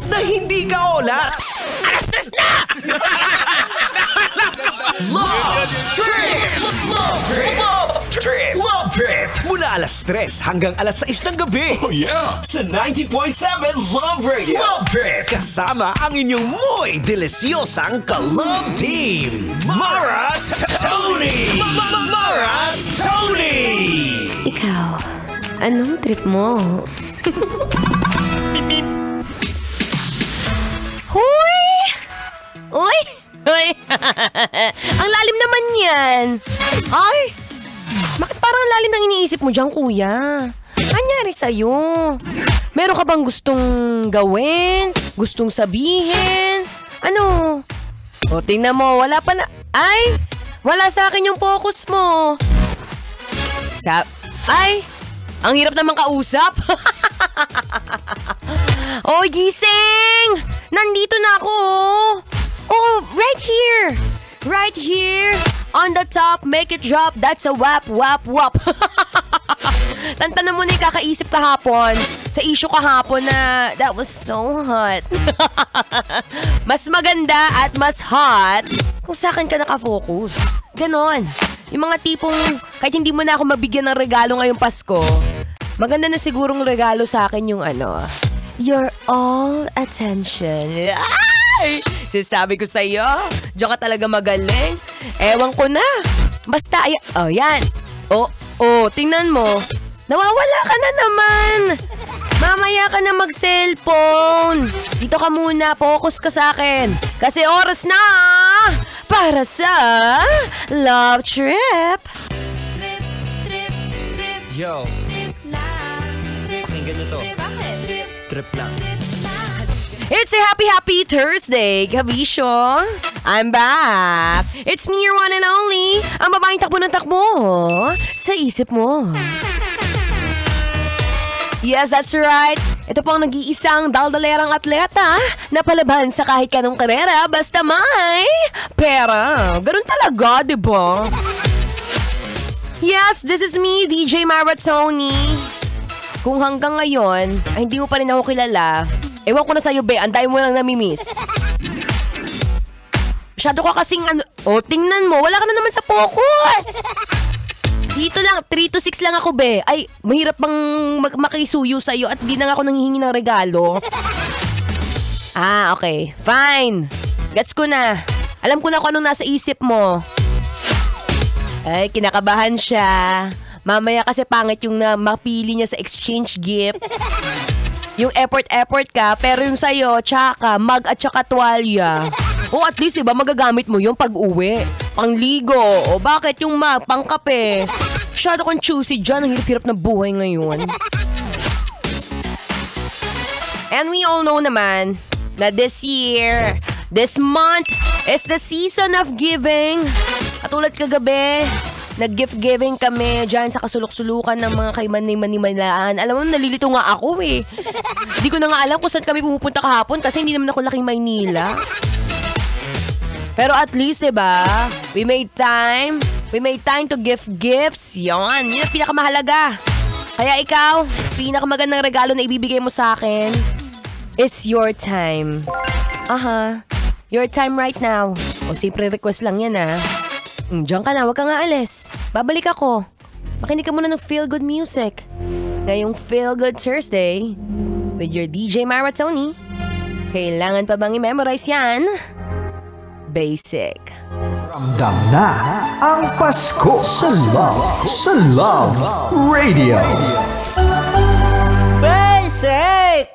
Na hindi ka olats! Alas-tres na! Love Trip! Love Trip! Love Trip! Love Trip! Mula alas 3 hanggang alas 6 ng gabi. Oh yeah! Sa 90.7 Love Radio. Love Trip! Kasama ang inyong muy delisyosang ka-love team. Mara Tony! Mara Tony! Ikaw, anong trip mo? Hoy! Uy! Hoy! Ang lalim naman yan! Ay! Bakit parang lalim ng iniisip mo dyan, kuya? Anyari sa'yo? Meron ka bang gustong gawin? Gustong sabihin? Ano? O, tingnan mo, wala pa na... Ay! Wala sa akin yung focus mo. Ay! Ang hirap naman kausap. Oh, gising! Nandito na ako, oh, right here! Right here! On the top, make it drop, that's a wap, wap, wap. Tantanan mo na yung kakaisip kahapon sa issue kahapon na that was so hot. Mas maganda at mas hot kung sa akin ka nakafocus. Ganon. Yung mga tipong kahit hindi mo na ako mabigyan ng regalo ngayong Pasko, maganda na sigurong regalo sa akin yung your all attention. Ay! Sinasabi ko sa'yo, diyan ka talaga magaling. Ewan ko na. Basta, yan. Tingnan mo. Nawawala ka na naman. Mamaya ka na mag-cellphone. Dito ka muna, focus ka sa akin. Kasi oras na para sa Love Trip. Trip, trip, trip, Yo, trip lang. Trip, pakinggan nyo to. bakit? Trip, Trip lang. trip lang. It's a happy Thursday, kabisyo. I'm back. It's me, your one and only, ang babaeng takbo ng takbo sa isip mo. Yes, that's right. Ito po ang nag-iisang daldalerang atleta na palaban sa kahit kanong karera basta may pera. Ganun talaga, di ba? Yes, this is me, DJ Mara Tony. Kung hanggang ngayon ay hindi mo pa rin ako kilala, ewan ko na sa'yo, be. Ang dahil mo lang namimiss. Masyado ka kasing tingnan mo. Wala ka na naman sa focus. Dito lang, 3 to 6 lang ako, be. Ay, mahirap bang makisuyo sa'yo at di na nga ako nanghihingi ng regalo. Okay. Fine. Gets ko na. Alam ko na kung anong nasa isip mo. Ay, kinakabahan siya. Mamaya kasi pangit yung mapili niya sa exchange gift. Yung effort ka, pero yung sa'yo, tsaka, mag at tsaka tuwalya. At least, diba, magagamit mo yung pag-uwi. Pangligo. Bakit yung mag, pangkape? Masyado kang choosy dyan. Ang hirap-hirap na buhay ngayon. And we all know naman na this year, this month, is the season of giving. Katulad kagabi, nag-gift-giving kami dyan sa kasulok-sulukan ng mga kay-mani-manimalaan. Alam mo, nalilito nga ako eh. Hindi ko na nga alam kung saan kami pumupunta kahapon kasi hindi naman ako laking Maynila. Pero at least, diba, we made time. We made time to give gifts. Yun ang pinakamahalaga. Kaya ikaw, pinakamagandang regalo na ibibigay mo sa akin is your time. Your time right now. Simple request lang yan Diyan ka na, huwag ka nga alis. Babalik ako. Makinig ka muna ng Feel Good Music. Ngayong Feel Good Thursday with your DJ Mara Tony. Kailangan pa bang i-memorize yan? Basic. Ramdam na ang Pasko sa Love Radio. Basic!